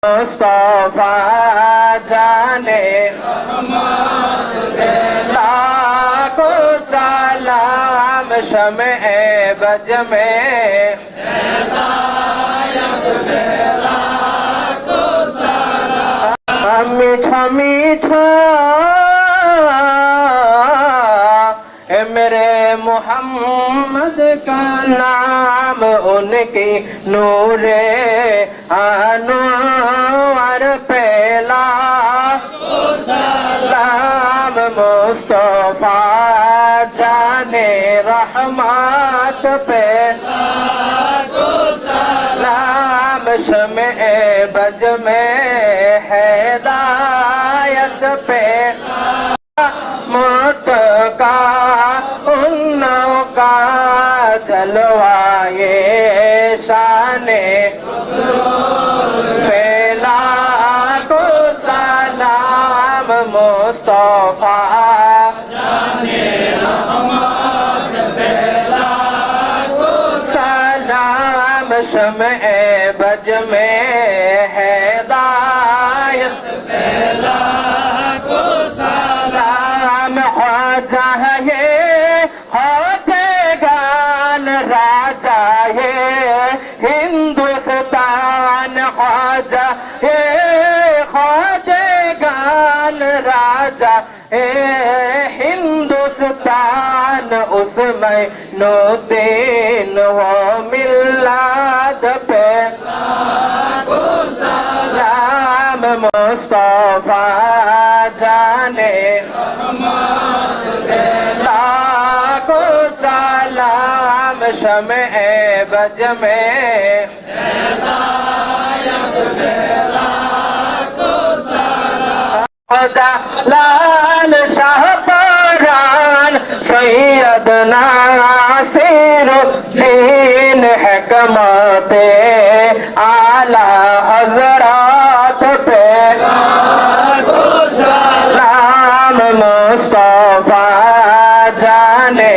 मुस्तफा जाने लाखों सलाम शम्ए बज में मीठा मीठा ए मेरे मोहम्मद का नाम उनकी नूरे अनवर पेला सलाम मुस्तफा जाने रहमत पे सलाम शम्ए बज में हिदायत पे मौत का उन्नों का जलवाए शाने पहला को सलाम मुस्तफा सलाम शम्ए बज में हिदायत ख्वाजा है होते गान राजा है हिंदुस्तान ख्वाजा है ख्वाजे गान राजा है हिंदुस्तान उसमें नो दिन हो मिलाद पे सलाम मुस्तफा जाने लाखों सलाम शम्ए बज में खुदा लाल शाह परान सैयद नासिरुद्दीन हिकमते आला हजरात पे सलाम मुस्तफा जाने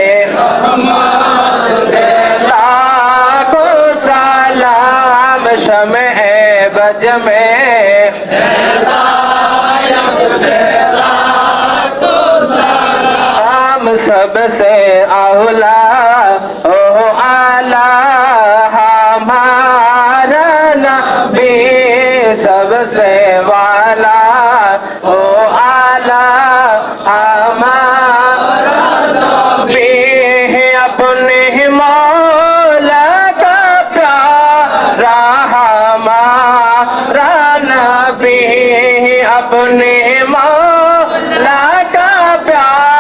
लाखों सलाम शम्ए बज में हम सबसे औला ओ आला हमारा नबी सबसे वाला ओ आला हमारा नबी अपने मौला का प्यारा हमारा नबी अपने मौला का प्यारा